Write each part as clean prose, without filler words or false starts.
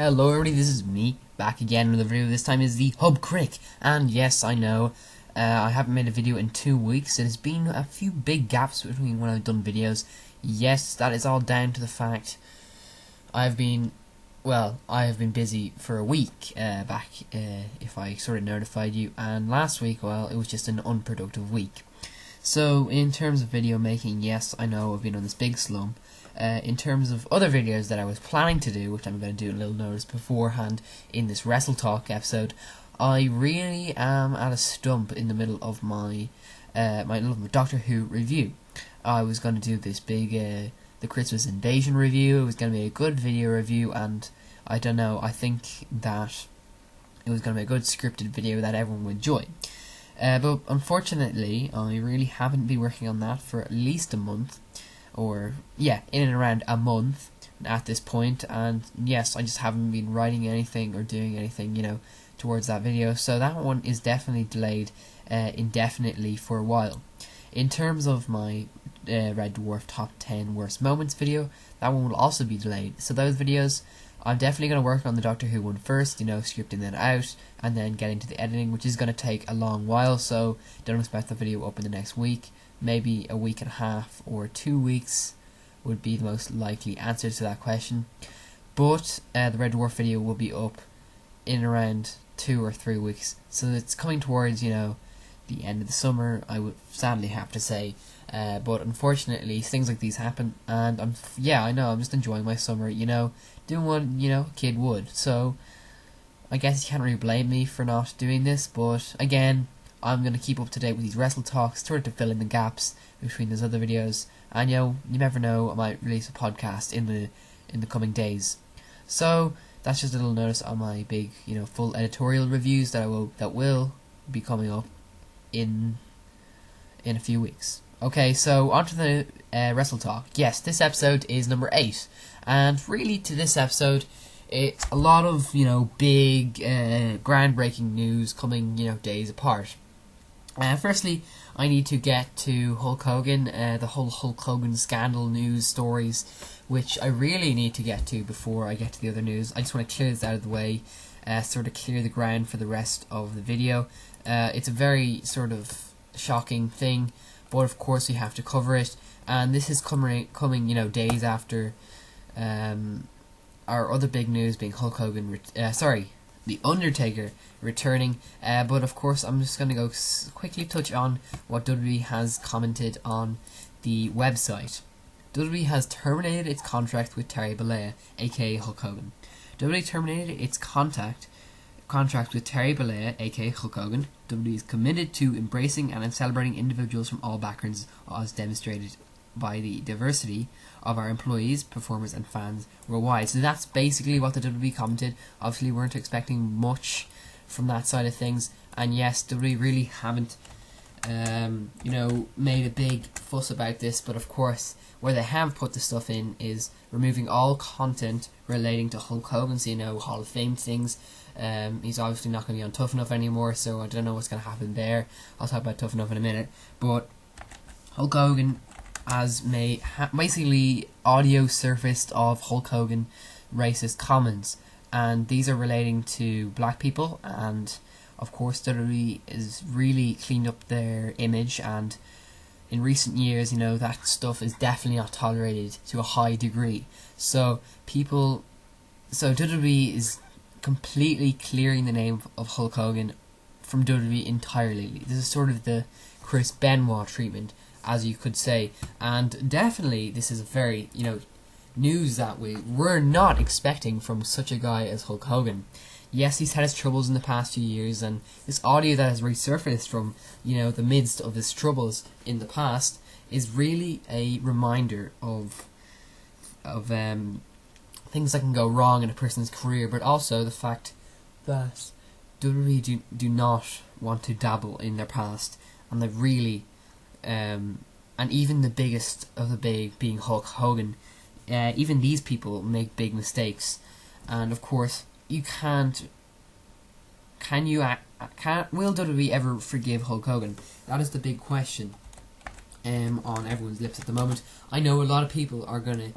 Hello everybody, this is me, back again with a video. This time is the Hub Crick, and yes, I know, I haven't made a video in 2 weeks. There's been a few big gaps between when I've done videos. Yes, that is all down to the fact I have been busy for a week if I sort of notified you, and last week, well, it was just an unproductive week. So, in terms of video making, yes, I know I've been on this big slump. In terms of other videos that I was planning to do, which I'm going to do a little notice beforehand in this Wrestle-Talk episode, I really am at a stump in the middle of my little Doctor Who review. I was going to do this big the Christmas Invasion review. It was going to be a good video review, and I don't know, I think that it was going to be a good scripted video that everyone would enjoy. But unfortunately, I really haven't been working on that for at least a month, or yeah, in and around a month at this point, and yes, I just haven't been writing anything or doing anything, towards that video, so that one is definitely delayed indefinitely for a while. In terms of my Red Dwarf Top 10 Worst Moments video, that one will also be delayed. So those videos, I'm definitely going to work on the Doctor Who one first, scripting that out, and then getting to the editing, which is going to take a long while, so don't expect the video up in the next week. Maybe a week and a half or 2 weeks would be the most likely answer to that question. But the Red Dwarf video will be up in around 2 or 3 weeks, so it's coming towards, the end of the summer, I would sadly have to say. But unfortunately, things like these happen, and I know, I'm just enjoying my summer, doing what, a kid would. So, I guess you can't really blame me for not doing this, but again, I'm going to keep up to date with these Wrestle-Talks, sort of to fill in the gaps between those other videos, and you never know, I might release a podcast in the coming days. So, that's just a little notice on my big, full editorial reviews that will be coming up in a few weeks. Okay, so on to the Wrestle-Talk. Yes, this episode is number 8, and really to this episode, it's a lot of, big, groundbreaking news coming, days apart. Firstly, I need to get to Hulk Hogan, the whole Hulk Hogan scandal news stories, which I really need to get to before I get to the other news. I just want to clear this out of the way, sort of clear the ground for the rest of the video. It's a very sort of shocking thing, but of course we have to cover it, and this is coming, days after our other big news being Hulk Hogan, the Undertaker returning, but of course I'm just going to go quickly touch on what WWE has commented on the website. WWE has terminated its contract with Terry Bollea, aka Hulk Hogan. WWE terminated its contract with Terry Bollea, aka Hulk Hogan. WWE is committed to embracing and celebrating individuals from all backgrounds, as demonstrated by the diversity of our employees, performers, and fans worldwide. So that's basically what the WWE commented. Obviously, we weren't expecting much from that side of things, and yes, WWE really haven't, made a big fuss about this. But of course, where they have put the stuff in is removing all content relating to Hulk Hogan. So Hall of Fame things. He's obviously not going to be on Tough Enough anymore, so I don't know what's going to happen there. I'll talk about Tough Enough in a minute. But Hulk Hogan has basically audio surfaced of Hulk Hogan racist comments, and these are relating to black people, and of course WWE is really cleaned up their image, and in recent years, that stuff is definitely not tolerated to a high degree. So WWE is completely clearing the name of Hulk Hogan from WWE entirely. This is sort of the Chris Benoit treatment, as you could say, and definitely this is a very, news that we were not expecting from such a guy as Hulk Hogan. Yes, he's had his troubles in the past few years, and this audio that has resurfaced from, the midst of his troubles in the past is really a reminder of things that can go wrong in a person's career, but also the fact that WWE do not want to dabble in their past, and they really, and even the biggest of the big, being Hulk Hogan, even these people make big mistakes, and of course you can't. Will WWE ever forgive Hulk Hogan? That is the big question on everyone's lips at the moment. I know a lot of people are gonna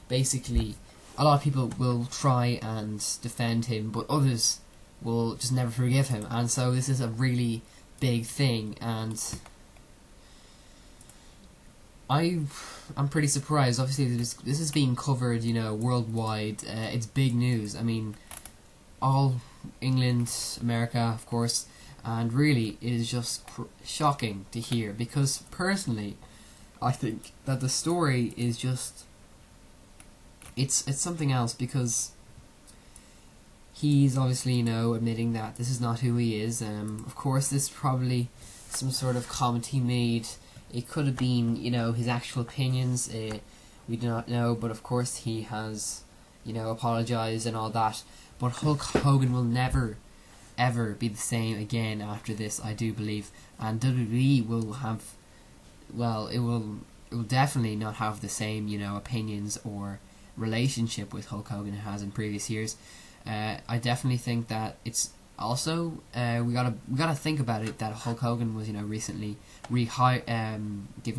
basically a lot of people will try and defend him, but others will just never forgive him, and so this is a really big thing, and I'm pretty surprised. Obviously, this is being covered, worldwide. It's big news. I mean, all England, America, of course, and really, it is just shocking to hear, because personally, I think that the story is just it's something else, because he's obviously, admitting that this is not who he is. Of course, this is probably some sort of comment he made. It could have been, his actual opinions. We do not know, but of course he has, apologized and all that. But Hulk Hogan will never, ever be the same again after this, I do believe. And WWE will have, well, it will definitely not have the same, opinions or relationship with Hulk Hogan it has in previous years. I definitely think that it's also we gotta think about it, that Hulk Hogan was recently given a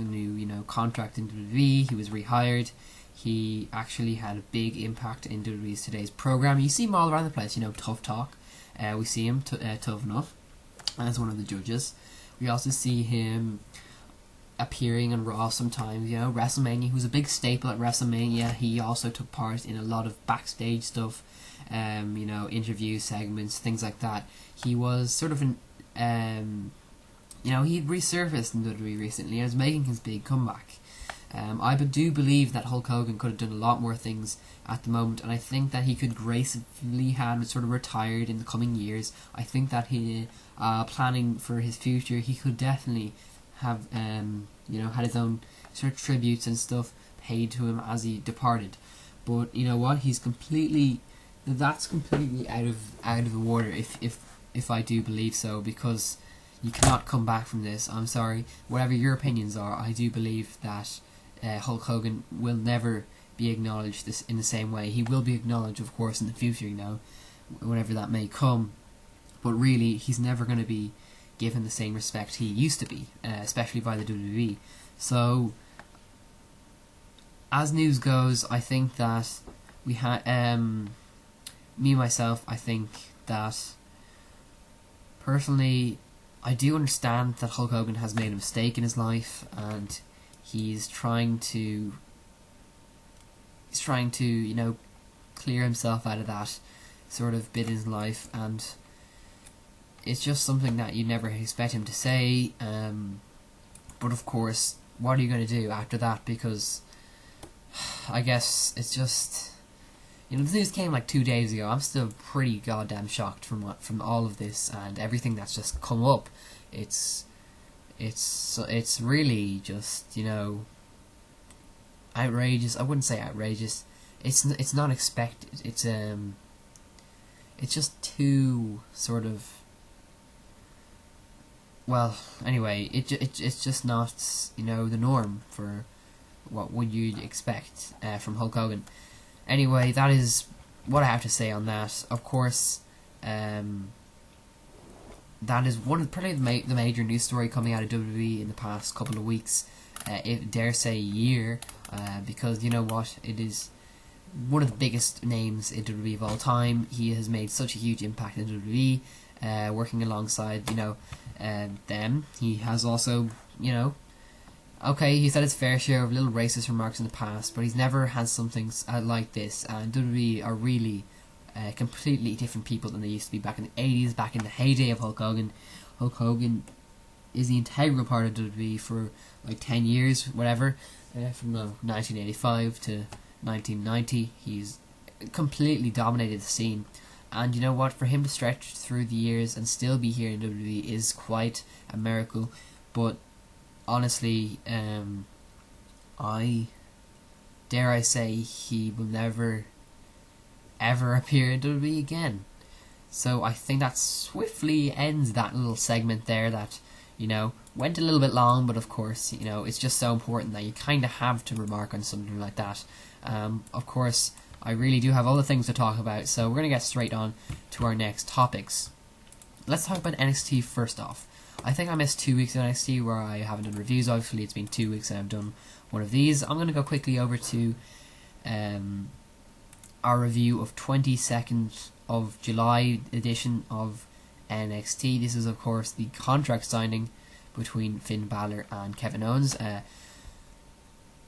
new contract in WWE. He was rehired. He actually had a big impact in WWE's today's program. You see him all around the place. Tough Talk. We see him Tough Enough as one of the judges. We also see him appearing on Raw sometimes. WrestleMania. He was a big staple at WrestleMania. He also took part in a lot of backstage stuff. Interview segments, things like that. He was sort of he resurfaced in WWE recently and is making his big comeback. I do believe that Hulk Hogan could have done a lot more things at the moment, and I think that he could gracefully have sort of retired in the coming years. I think that he, planning for his future, he could definitely have, had his own sort of tributes and stuff paid to him as he departed. But you know what? That's completely out of the water, if I do believe so, because you cannot come back from this. I'm sorry. Whatever your opinions are, I do believe that Hulk Hogan will never be acknowledged in the same way. He will be acknowledged, of course, in the future, whenever that may come. But really, he's never going to be given the same respect he used to be, especially by the WWE. So, as news goes, I think that we had me myself. I think that personally, I do understand that Hulk Hogan has made a mistake in his life, and he's trying to clear himself out of that sort of bit in his life, and it's just something that you never expect him to say. But of course, what are you going to do after that? Because I guess it's just, the news came like 2 days ago. I'm still pretty goddamn shocked from all of this and everything that's just come up. It's really just, outrageous. I wouldn't say outrageous. It's not expected. It's just too sort of, well, anyway, it's just not, the norm for what would you expect from Hulk Hogan. Anyway, that is what I have to say on that. Of course, that is probably the major news story coming out of WWE in the past couple of weeks, dare say year, because you know what, it is one of the biggest names in WWE of all time. He has made such a huge impact in WWE, working alongside, them. He has also, okay, he's had his fair share of little racist remarks in the past, but he's never had something like this, and WWE are really completely different people than they used to be back in the 80s, back in the heyday of Hulk Hogan. Hulk Hogan is the integral part of WWE for like 10 years, whatever, from 1985 to 1990. He's completely dominated the scene, and you know what, for him to stretch through the years and still be here in WWE is quite a miracle. But honestly, I say he will never ever appear in WWE again. So I think that swiftly ends that little segment there that, went a little bit long, but of course, it's just so important that you kind of have to remark on something like that. Of course, I really do have other things to talk about, so we're going to get straight on to our next topics. Let's talk about NXT first off. I think I missed 2 weeks of NXT where I haven't done reviews. Obviously, it's been 2 weeks and I've done one of these. I'm going to go quickly over to our review of 22nd of July edition of NXT. This is, of course, the contract signing between Finn Balor and Kevin Owens.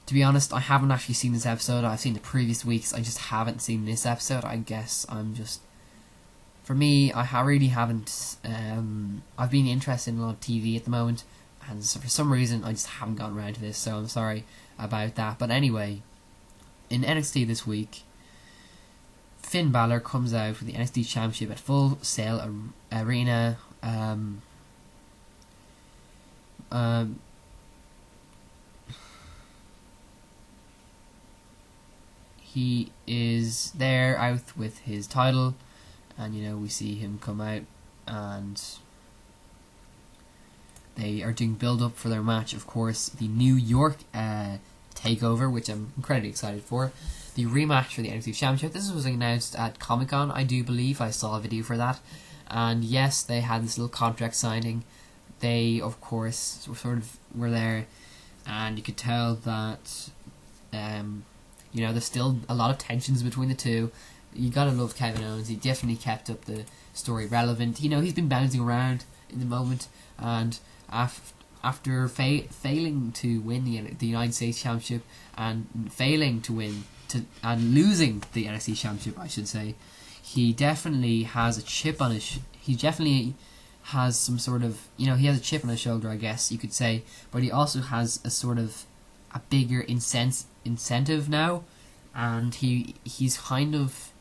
To be honest, I haven't actually seen this episode. I've seen the previous weeks. I just haven't seen this episode. I guess for me, I really haven't. I've been interested in a lot of TV at the moment, and so for some reason, I just haven't gotten around to this. So I'm sorry about that. But anyway, in NXT this week, Finn Balor comes out with the NXT Championship at Full Sail Arena. He is there out with his title, and we see him come out, and they are doing build up for their match. Of course, the New York takeover, which I'm incredibly excited for. The rematch for the NXT Championship. This was announced at Comic-Con, I do believe. I saw a video for that. And yes, they had this little contract signing. They, of course, were there. And you could tell that, there's still a lot of tensions between the two. You gotta love Kevin Owens. He definitely kept up the story relevant. He's been bouncing around in the moment. And after failing to win the United States Championship and failing to win and losing the NXT Championship, I should say, he definitely has a chip on his. He definitely has some sort of he has a chip on his shoulder, I guess you could say. But he also has a sort of a bigger incentive now, and he's kind of.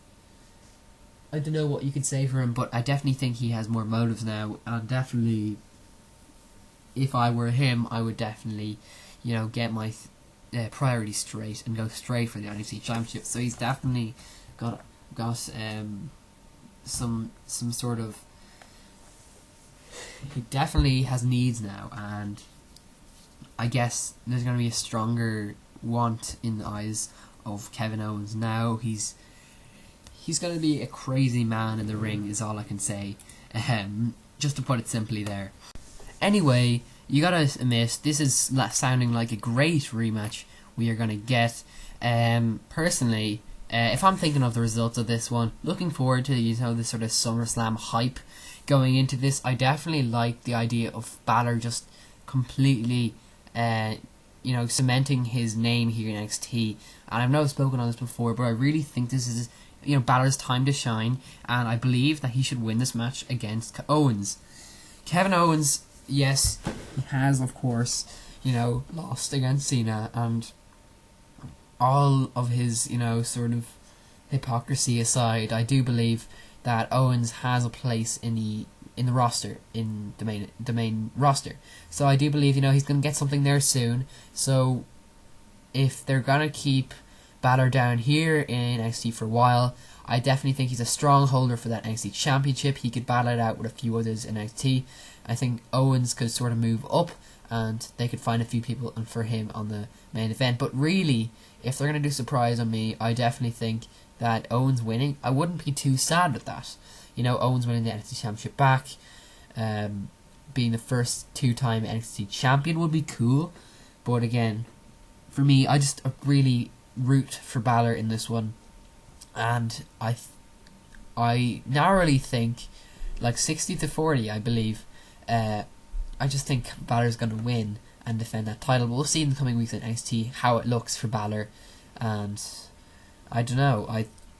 I don't know what you could say for him, but I definitely think he has more motives now, and definitely. If I were him, I would definitely, get my priorities straight and go straight for the NXT Championship. So he's definitely got some sort of. He definitely has needs now, and I guess there's going to be a stronger want in the eyes of Kevin Owens now. He's going to be a crazy man in the ring, is all I can say. Just to put it simply there. Anyway, you gotta admit, this is sounding like a great rematch we are gonna get. Personally, if I'm thinking of the results of this one, looking forward to this sort of Summerslam hype going into this, I definitely like the idea of Balor just completely, cementing his name here in NXT. And I've never spoken on this before, but I really think this is Balor's time to shine, and I believe that he should win this match against Owens. Kevin Owens. Yes, he has, of course, lost against Cena, and all of his, sort of hypocrisy aside, I do believe that Owens has a place in the roster, in the main roster. So I do believe, he's going to get something there soon. So if they're going to keep Balor down here in NXT for a while, I definitely think he's a strong holder for that NXT Championship. He could battle it out with a few others in NXT. I think Owens could sort of move up, and they could find a few people for him on the main event. But really, if they're going to do surprise on me, I definitely think that Owens winning, I wouldn't be too sad with that. Owens winning the NXT Championship back, being the first two-time NXT champion would be cool. But again, for me, I just really root for Balor in this one. And I narrowly think, like 60-40, I believe. I just think Balor's going to win and defend that title. But we'll see in the coming weeks at NXT how it looks for Balor, and I don't know.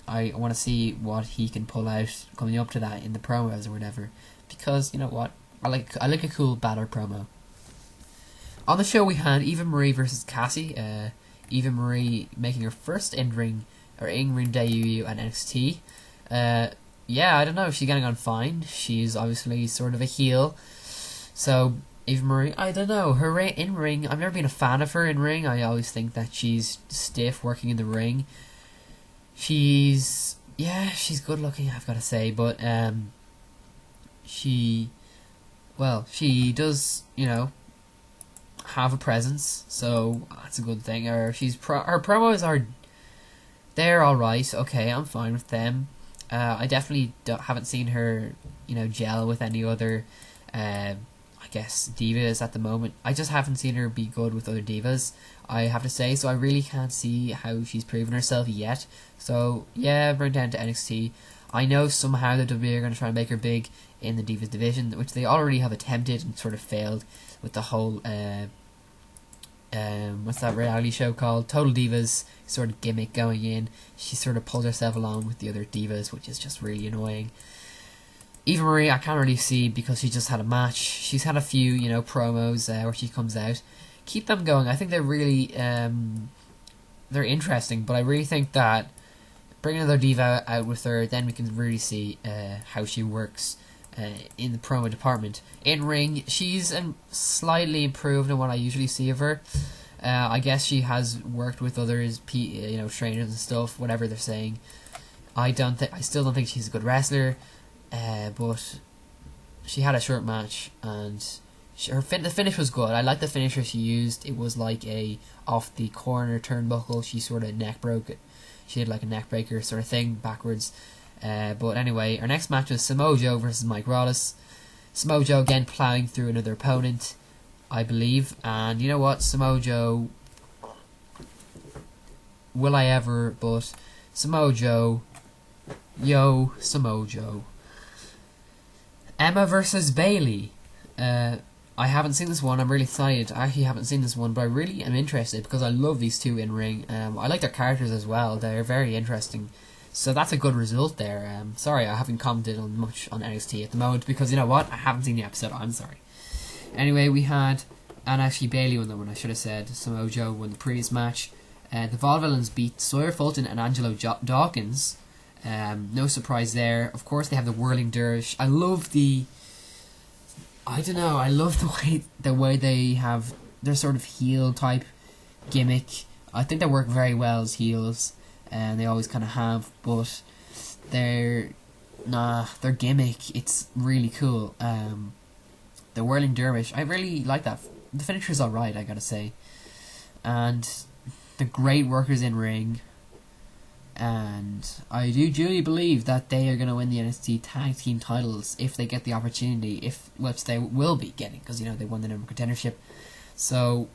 I want to see what he can pull out coming up to that in the promos or whatever, because you know what, I like a cool Balor promo. On the show we had Eva Marie versus Cassie. Eva Marie making her first in-ring debut at NXT. Yeah, I don't know if she's getting on fine. She's obviously sort of a heel. So, Eva Marie, I don't know. Her in-ring, I've never been a fan of her in-ring. I always think that she's stiff working in the ring. She's good looking, I've got to say. But, she does, have a presence. So, that's a good thing. Her promos they're alright. Okay, I'm fine with them. I definitely haven't seen her, gel with any other I guess, divas at the moment. I just haven't seen her be good with other divas, I have to say, so I really can't see how she's proven herself yet. So yeah, bring down to NXT. I know somehow the WWE are going to try and make her big in the divas division, which they already have attempted and sort of failed with the whole what's that reality show called? Total Divas sort of gimmick going in. She sort of pulls herself along with the other divas, which is just really annoying. Eva Marie, I can't really see because she just had a match. She's had a few, promos where she comes out. Keep them going. I think they're really, they're interesting, but I really think that bring another diva out with her, then we can really see how she works in the promo department. In ring, she's slightly improved on what I usually see of her. I guess she has worked with others, trainers and stuff, whatever they're saying. I still don't think she's a good wrestler, but she had a short match and the finish was good. I like the finisher she used. It was like a off the corner turnbuckle. She sort of neck broke it. She did like a neck breaker sort of thing backwards. But anyway, our next match was Samoa Joe versus Mike Rollins. Samoa Joe again plowing through another opponent, I believe. And you know what? Samoa Joe... Will I ever? But Samoa Joe... Yo, Samoa Joe. Emma versus Bayley. I haven't seen this one. I'm really excited. I actually haven't seen this one, but I really am interested because I love these two in ring. I like their characters as well. They're very interesting. So that's a good result there. Sorry, I haven't commented on much on NXT at the moment because you know what? I haven't seen the episode. I'm sorry. Anyway, we had, and actually Bayley won that one. I should have said Samoa Joe won the previous match. The Vaudevillains beat Sawyer Fulton and Angelo Dawkins. No surprise there. Of course, they have the whirling dervish. I love the way they have their sort of heel type gimmick. I think they work very well as heels, and they always kind of have. But their gimmick, it's really cool. The whirling dervish, I really like that. The finisher's alright, I gotta say. And the great workers in ring. And I do truly believe that they are going to win the NXT Tag Team titles if they get the opportunity, which they will be getting, because they won the number contendership. So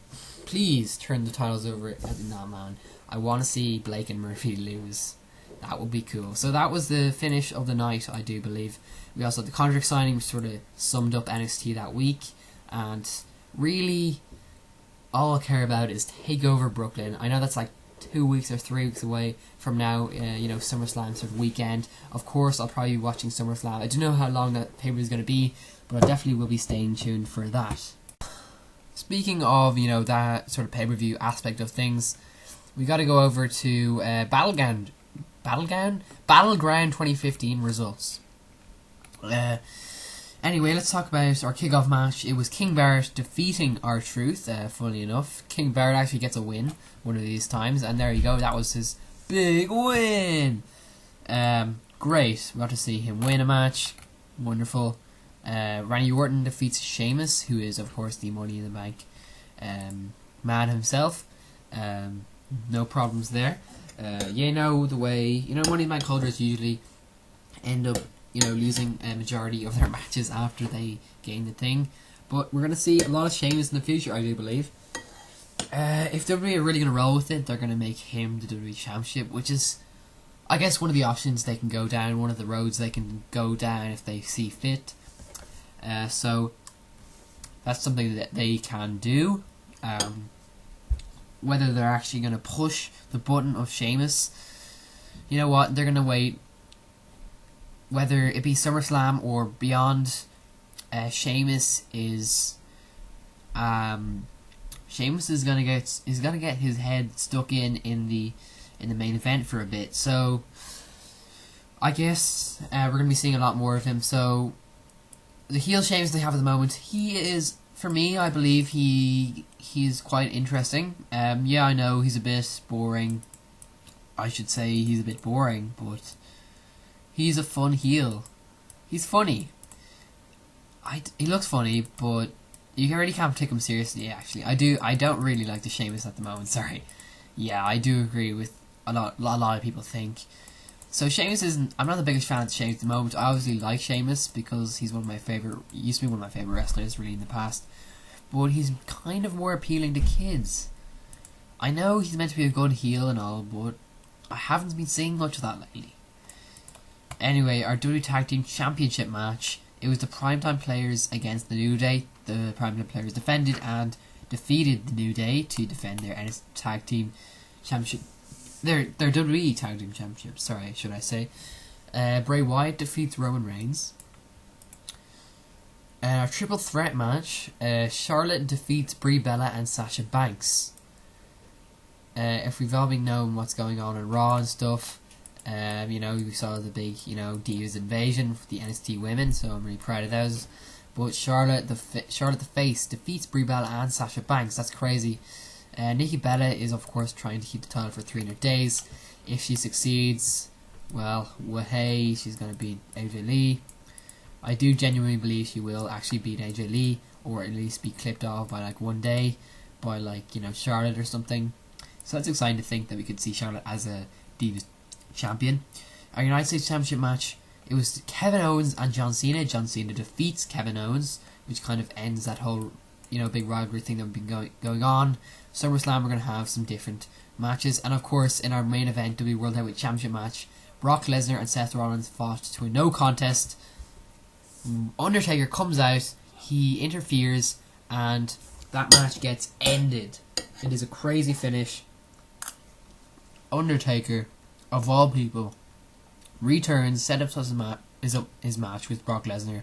please turn the titles over. Nah, man, I want to see Blake and Murphy lose. That would be cool. So that was the finish of the night, I do believe. We also had the contract signing, which sort of summed up NXT that week. And really, all I care about is TakeOver Brooklyn. I know that's like 2 weeks or 3 weeks away from now, Summerslam sort of weekend. Of course, I'll probably be watching Summerslam. I don't know how long that paper is going to be, but I definitely will be staying tuned for that. Speaking of, that sort of pay-per-view aspect of things, we got to go over to Battleground 2015 results. Anyway, let's talk about our kickoff match. It was King Barrett defeating R-Truth, funnily enough. King Barrett actually gets a win one of these times, and there you go, that was his big win. Great, we got to see him win a match. Wonderful. Randy Orton defeats Sheamus, who is, of course, the Money in the Bank man himself. No problems there. The way, Money in the Bank holders usually end up losing a majority of their matches after they gain the thing. But we're going to see a lot of Sheamus in the future, I do believe. If WWE are really going to roll with it, they're going to make him the WWE Championship, which is, I guess, one of the options they can go down, one of the roads they can go down if they see fit. So, that's something that they can do. Whether they're actually going to push the button of Sheamus, you know what, they're going to wait. Whether it be SummerSlam or beyond, Sheamus is gonna get his head stuck in the main event for a bit. So I guess we're gonna be seeing a lot more of him. So the heel Sheamus they have at the moment, he is, for me, I believe he's quite interesting. I know he's a bit boring. I should say he's a bit boring, but he's a fun heel. He's funny. He looks funny, but you really can't take him seriously, actually. I don't really like the Sheamus at the moment, sorry. Yeah, I do agree with a lot of people think. So Sheamus isn't. I'm not the biggest fan of Sheamus at the moment. I obviously like Sheamus because he's one of my favorite. Used to be one of my favorite wrestlers, really, in the past. But he's kind of more appealing to kids. I know he's meant to be a good heel and all, but I haven't been seeing much of that lately. Anyway, our WWE Tag Team Championship match. It was the Primetime Players against the New Day. The Primetime Players defended and defeated the New Day to defend their Tag Team Championship. Their WWE Tag Team Championship, sorry, should I say. Bray Wyatt defeats Roman Reigns. Our triple threat match, Charlotte defeats Brie Bella and Sasha Banks. If we've all been knowing what's going on in Raw and stuff, we saw the big, Divas invasion for the NXT women, so I'm really proud of those. But Charlotte the Face defeats Brie Bella and Sasha Banks. That's crazy. Nikki Bella is, of course, trying to keep the title for 300 days. If she succeeds, well, hey, she's going to beat AJ Lee. I do genuinely believe she will actually beat AJ Lee, or at least be clipped off by one day by Charlotte or something. So that's exciting to think that we could see Charlotte as a Divas champion. Our United States Championship match, it was Kevin Owens and John Cena. John Cena defeats Kevin Owens, which kind of ends that whole big rivalry thing that we've been going on. Summerslam, we're going to have some different matches. And of course, in our main event, WWE World Heavyweight Championship match, Brock Lesnar and Seth Rollins fought to a no contest. Undertaker comes out, he interferes, and that match gets ended. It is a crazy finish. Undertaker, of all people, returns, set up his match with Brock Lesnar.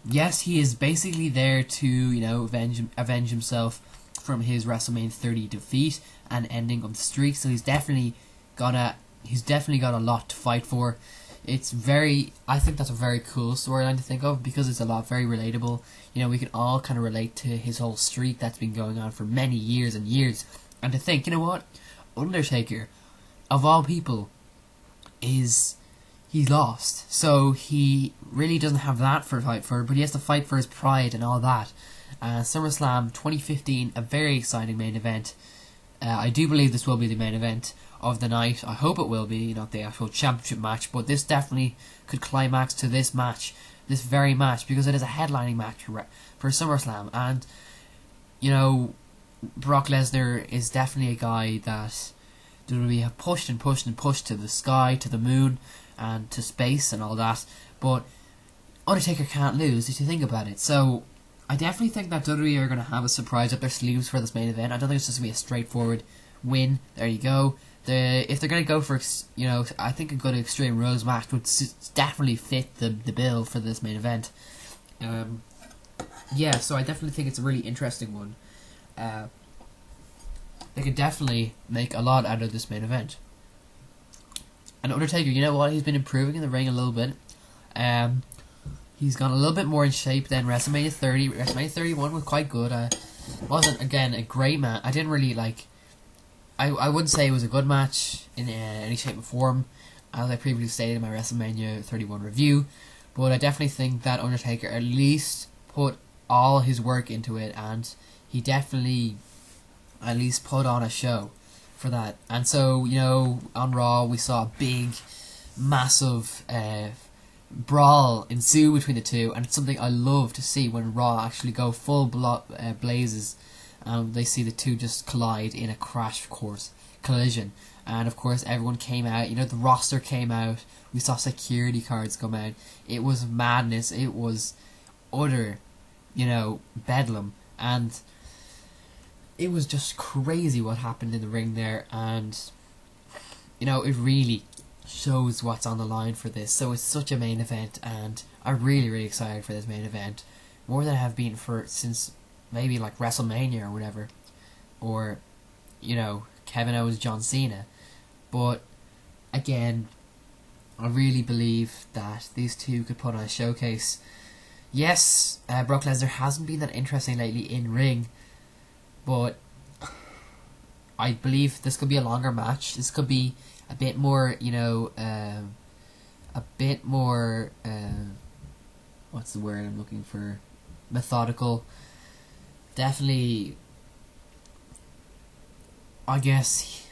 Yes, he is basically there to, avenge himself from his WrestleMania 30 defeat and ending of the streak. So he's definitely got a lot to fight for. I think that's a very cool storyline to think of because it's very relatable. We can all kind of relate to his whole streak that's been going on for many years and years. And to think, Undertaker, of all people, he's lost. So he really doesn't have that for fight for, but he has to fight for his pride and all that. SummerSlam 2015, a very exciting main event. I do believe this will be the main event of the night. I hope it will be, not the actual championship match, but this definitely could climax to this very match, because it is a headlining match for SummerSlam. And, Brock Lesnar is definitely a guy that WWE have pushed and pushed and pushed to the sky, to the moon, and to space and all that. But Undertaker can't lose if you think about it. So I definitely think that WWE are going to have a surprise up their sleeves for this main event. I don't think it's just going to be a straightforward win. There you go. If they're going to go for, I think a good Extreme Rules match would definitely fit the bill for this main event. So I definitely think it's a really interesting one. They could definitely make a lot out of this main event. And Undertaker, you know what? He's been improving in the ring a little bit. He's gone a little bit more in shape than WrestleMania 30. WrestleMania 31 was quite good. Wasn't, again, a great match. I didn't really I wouldn't say it was a good match in any shape or form, as I previously stated in my WrestleMania 31 review. But I definitely think that Undertaker at least put all his work into it, and he definitely at least put on a show for that. And so, on Raw we saw a big, massive brawl ensue between the two, and it's something I love to see when Raw actually go full blazes. They see the two just collide in a crash course collision. And of course everyone came out, the roster came out, we saw security cards come out. It was madness, it was utter, bedlam, and it was just crazy what happened in the ring there. And it really shows what's on the line for this. So it's such a main event, and I'm really, really excited for this main event, more than I have been since maybe WrestleMania or whatever, or Kevin Owens, John Cena. But again, I really believe that these two could put on a showcase. Yes, Brock Lesnar hasn't been that interesting lately in ring, but I believe this could be a longer match. This could be a bit more, what's the word I'm looking for? Methodical. Definitely, I guess,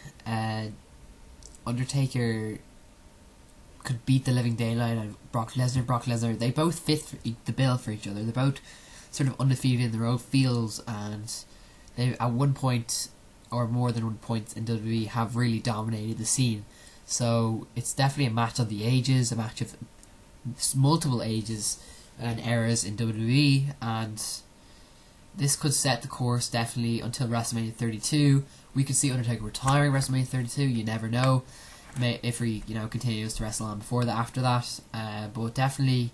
Undertaker could beat the living daylight out of Brock Lesnar. Brock Lesnar, they both fit the bill for each other. They're both sort of undefeated in their own fields, and they at one point or more than one point in WWE have really dominated the scene. So it's definitely a match of the ages, a match of multiple ages and eras in WWE, and this could set the course definitely until WrestleMania 32. We could see Undertaker retiring WrestleMania 32. You never know if he continues to wrestle on before that, after that. But definitely,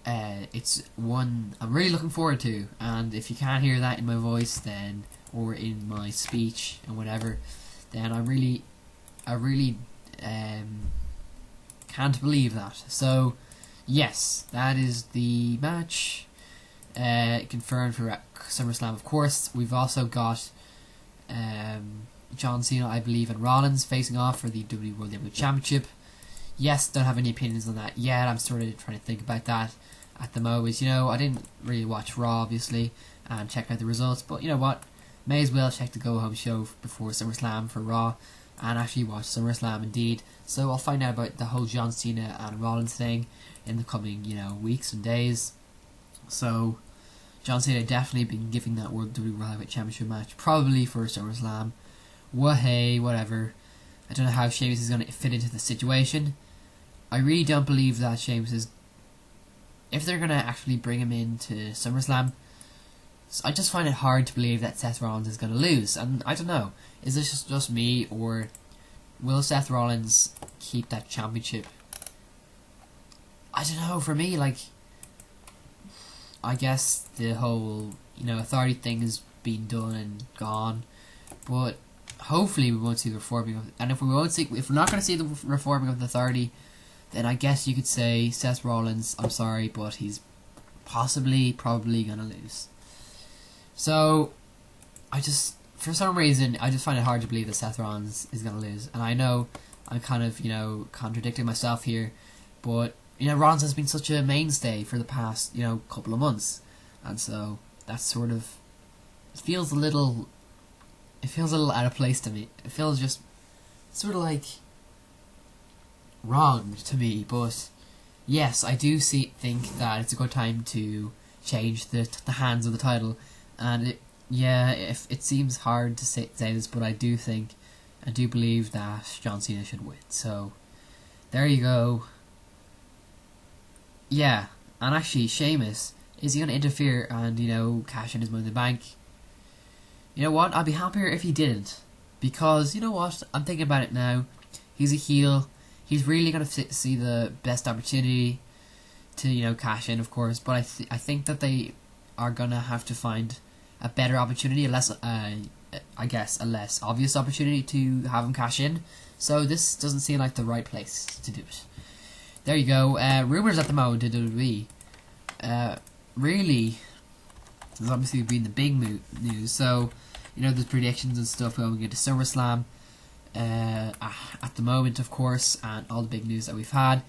it's one I'm really looking forward to. And if you can't hear that in my voice, then or in my speech and whatever, then I really can't believe that. So yes, that is the match confirmed for SummerSlam. Of course, we've also got John Cena, I believe, and Rollins facing off for the WWE World Heavyweight Championship. Yes, don't have any opinions on that yet. I'm sort of trying to think about that at the moment. I didn't really watch Raw, obviously, and check out the results, but you know what? May as well check the go-home show before SummerSlam for Raw, and actually watch SummerSlam indeed. So I'll find out about the whole John Cena and Rollins thing in the coming, weeks and days. So John Cena definitely been giving that World Heavyweight Championship match, probably for SummerSlam. Whatever. I don't know how Sheamus is going to fit into the situation. I really don't believe that Sheamus is... If they're going to actually bring him into SummerSlam, I just find it hard to believe that Seth Rollins is going to lose. And I don't know, is this just me, or will Seth Rollins keep that championship? I don't know, for me, I guess the whole, authority thing has been done and gone, but hopefully we won't see the reforming of it. And if we're not going to see the reforming of the authority, then I guess you could say Seth Rollins, I'm sorry, but he's probably going to lose. So, for some reason, I just find it hard to believe that Seth Rollins is going to lose. And I know I'm kind of, contradicting myself here, but, Rollins has been such a mainstay for the past, couple of months. And so, that's sort of, it feels a little out of place to me. It feels just sort of like wrong to me, but yes, I do think that it's a good time to change the hands of the title. And if it seems hard to say this, but I do believe that John Cena should win. So there you go. Yeah, and actually, Sheamus, is he going to interfere and cash in his money in the bank? You know what? I'd be happier if he didn't, because you know what? I'm thinking about it now. He's a heel. He's really going to see the best opportunity to cash in, of course. But I think that they are going to have to find a better opportunity, a less obvious opportunity to have him cash in. So this doesn't seem like the right place to do it. There you go. Rumours at the moment in WWE. Really, there's obviously been the big news. So, there's predictions and stuff going into SummerSlam at the moment, of course, and all the big news that we've had.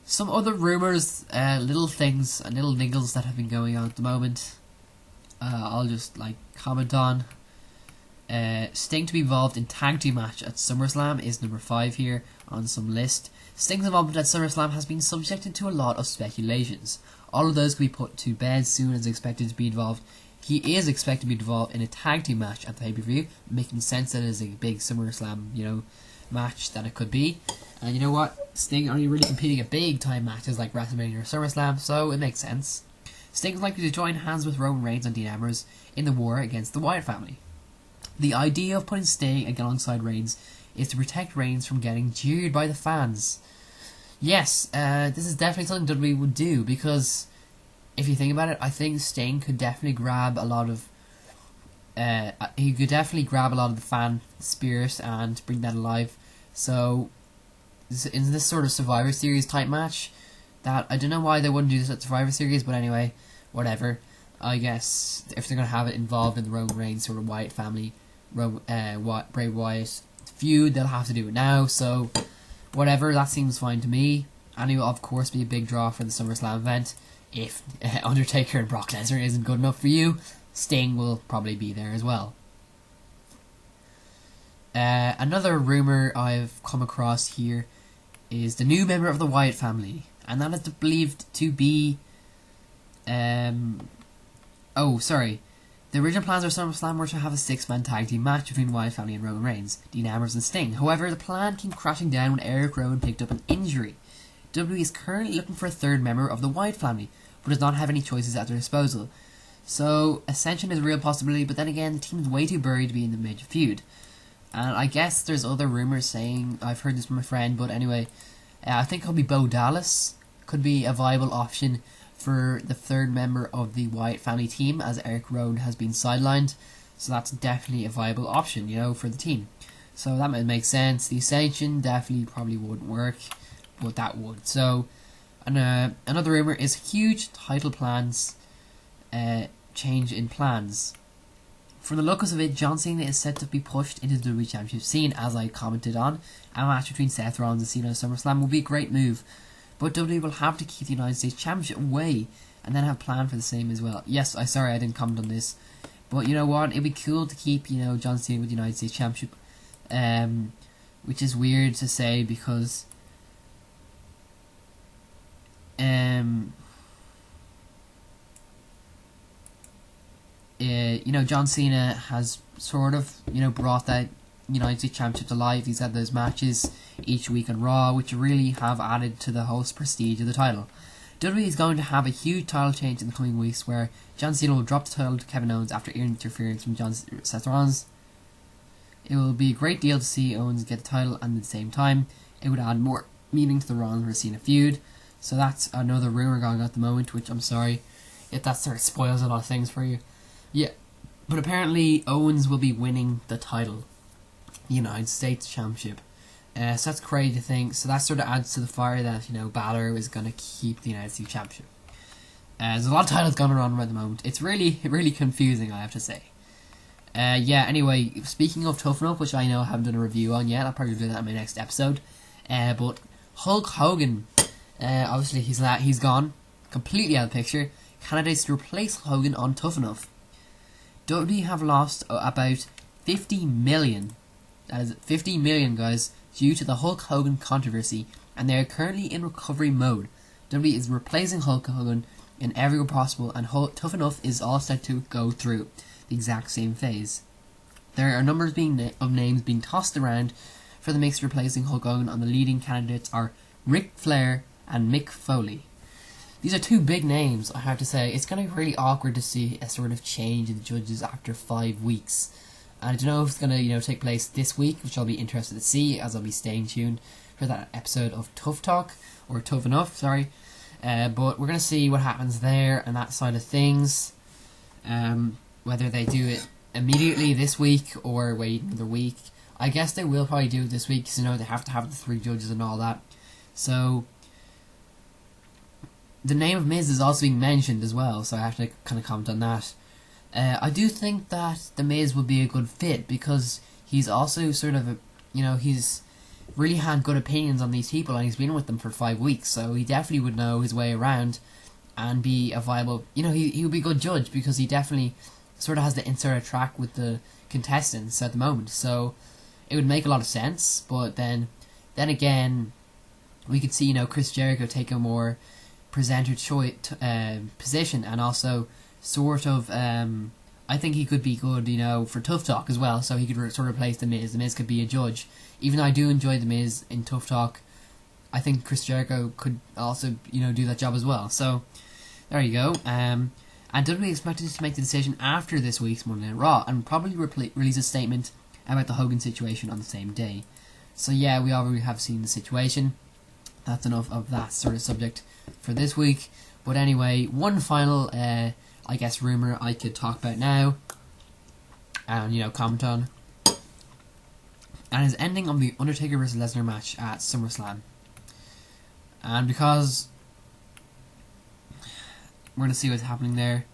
Some other rumours, little things and little niggles that have been going on at the moment. I'll just comment on. Sting to be involved in tag team match at SummerSlam is number 5 here on some list. Sting's involvement at SummerSlam has been subjected to a lot of speculations. All of those can be put to bed soon as expected to be involved. He is expected to be involved in a tag team match at the pay-per-view, making sense that it is a big SummerSlam, match that it could be. And you know what? Sting only really competing at big time matches like WrestleMania or SummerSlam, so it makes sense. Sting is likely to join hands with Roman Reigns and Dean Ambrose in the war against the Wyatt family. The idea of putting Sting alongside Reigns is to protect Reigns from getting jeered by the fans. Yes, this is definitely something WWE would do, because if you think about it, I think Sting could definitely grab a lot of the fan spirit and bring that alive. So in this sort of Survivor Series type match, that I don't know why they wouldn't do this at Survivor Series, but anyway, whatever. I guess if they're gonna have it involved in the Roman Reigns sort of Wyatt family, Bray Wyatt feud, they'll have to do it now. So whatever, that seems fine to me. And it will of course be a big draw for the SummerSlam event. If Undertaker and Brock Lesnar isn't good enough for you, Sting will probably be there as well. Another rumour I've come across here is the new member of the Wyatt family, and that is believed to be the original plans for Summerslam were to have a 6-man tag team match between the Wyatt family and Roman Reigns, Dean Ambrose and Sting. However, the plan came crashing down when Eric Rowan picked up an injury. WWE is currently looking for a third member of the Wyatt family, but does not have any choices at their disposal. So, Ascension is a real possibility, but then again, the team is way too buried to be in the major feud. And I guess there's other rumours saying, I've heard this from a friend, but anyway, I think it'll be Bo Dallas, could be a viable option for the third member of the Wyatt family team, as Eric Rowan has been sidelined. So that's definitely a viable option, for the team. So that might make sense. The Ascension definitely probably wouldn't work, but that would. So, another rumour is huge title plans, change in plans. From the looks of it, John Cena is set to be pushed into the WWE Championship scene, as I commented on. A match between Seth Rollins and Cena at SummerSlam will be a great move, but WWE will have to keep the United States Championship away, and then have planned for the same as well. Yes, I didn't comment on this, but you know what? It'd be cool to keep John Cena with the United States Championship, which is weird to say because John Cena has sort of, brought that United States Championship to life. He's had those matches each week on Raw, which really have added to the whole prestige of the title. WWE is going to have a huge title change in the coming weeks, where John Cena will drop the title to Kevin Owens after interference from Seth Rollins. It will be a great deal to see Owens get the title, and at the same time, it would add more meaning to the Rollins vs Cena feud. So that's another rumour going on at the moment, which I'm sorry if that sort of spoils a lot of things for you. Yeah, but apparently Owens will be winning the title, United States Championship. So that's crazy to think. So that sort of adds to the fire that Balor is going to keep the United States Championship. There's a lot of titles going around at the moment. It's really confusing, I have to say. Anyway, speaking of Tough Enough, which I know I haven't done a review on yet, I'll probably do that in my next episode. But Hulk Hogan, obviously he's gone completely out of the picture. Candidates to replace Hogan on Tough Enough. WWE have lost about 50 million. That is 50 million, guys, due to the Hulk Hogan controversy, and they are currently in recovery mode. WWE is replacing Hulk Hogan in every way possible, and Tough Enough is all set to go through the exact same phase. There are numbers of names being tossed around for the mix replacing Hulk Hogan, and the leading candidates are Ric Flair and Mick Foley. These are two big names, I have to say. It's going to be really awkward to see a sort of change in the judges after 5 weeks. And I don't know if it's going to, take place this week, which I'll be interested to see, as I'll be staying tuned for that episode of Tough Talk, or Tough Enough, sorry. But we're going to see what happens there and that side of things. Whether they do it immediately this week or wait another week. I guess they will probably do it this week, because they have to have the 3 judges and all that. So the name of Miz is also being mentioned as well, so I have to kind of comment on that. I do think that The Miz would be a good fit, because he's also sort of he's really had good opinions on these people, and he's been with them for 5 weeks, so he definitely would know his way around and be a viable, he would be a good judge, because he definitely sort of has the inside track with the contestants at the moment, so it would make a lot of sense. But then again, we could see, Chris Jericho take a more presenter position, and also sort of I think he could be good for Tough Talk as well, so he could sort of replace The Miz. The Miz could be a judge. Even though I do enjoy The Miz in Tough Talk, I think Chris Jericho could also do that job as well. So there you go. And WWE expected to make the decision after this week's Monday Night Raw, and probably release a statement about the Hogan situation on the same day. So yeah, we already have seen the situation. That's enough of that sort of subject for this week. But anyway, one final, rumour I could talk about now, and, comment on, and is ending on the Undertaker vs Lesnar match at SummerSlam. And because we're going to see what's happening there,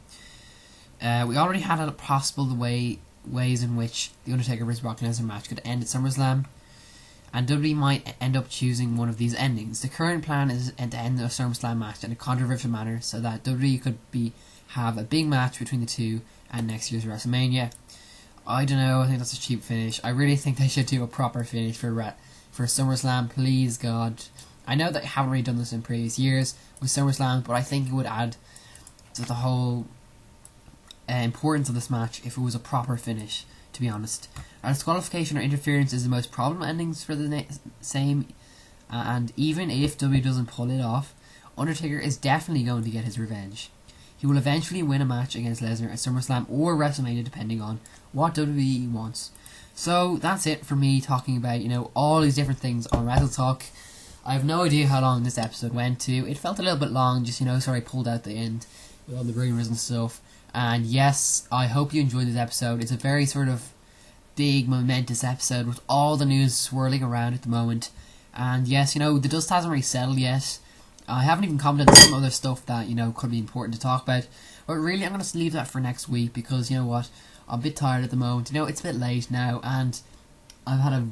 we already had a possible ways in which the Undertaker vs Brock Lesnar match could end at SummerSlam, and WWE might end up choosing one of these endings. The current plan is to end the SummerSlam match in a controversial manner, so that WWE could have a big match between the two at next year's WrestleMania. I don't know, I think that's a cheap finish. I really think they should do a proper finish for SummerSlam, please God. I know that they haven't really done this in previous years with SummerSlam, but I think it would add to the whole importance of this match if it was a proper finish, to be honest. Disqualification or interference is the most problem endings for the same, and even if W doesn't pull it off, Undertaker is definitely going to get his revenge. He will eventually win a match against Lesnar at SummerSlam or WrestleMania, depending on what WWE wants. So that's it for me talking about, all these different things on Wrestle-Talk. I have no idea how long this episode went to. It felt a little bit long, just, sorry I pulled out the end with all the rumours and stuff. And yes, I hope you enjoyed this episode. It's a very sort of big, momentous episode with all the news swirling around at the moment. And yes, the dust hasn't really settled yet. I haven't even commented on some other stuff that, could be important to talk about. But really, I'm going to leave that for next week because, you know what, I'm a bit tired at the moment. It's a bit late now and I've had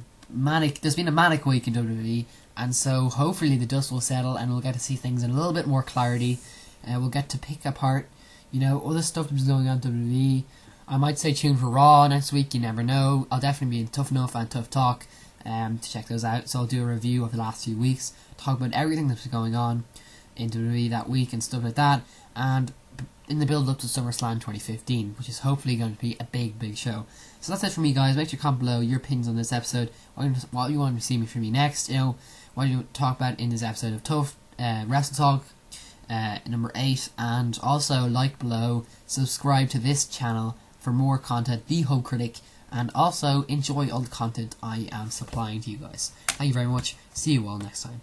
there's been a manic week in WWE. And so hopefully the dust will settle and we'll get to see things in a little bit more clarity. We'll get to pick apart, other stuff that's going on in WWE. I might stay tuned for Raw next week, you never know. I'll definitely be in Tough Enough and Tough Talk to check those out. So I'll do a review of the last few weeks, talk about everything that's going on in WWE that week and stuff like that. And in the build up to SummerSlam 2015, which is hopefully going to be a big, big show. So that's it for me, guys. Make sure you comment below your opinions on this episode. What you want to see me from me next. What do you talk about in this episode of Tough Wrestle-Talk number 8. And also like below, subscribe to this channel for more content, The Hub Critic, and also enjoy all the content I am supplying to you guys. Thank you very much. See you all next time.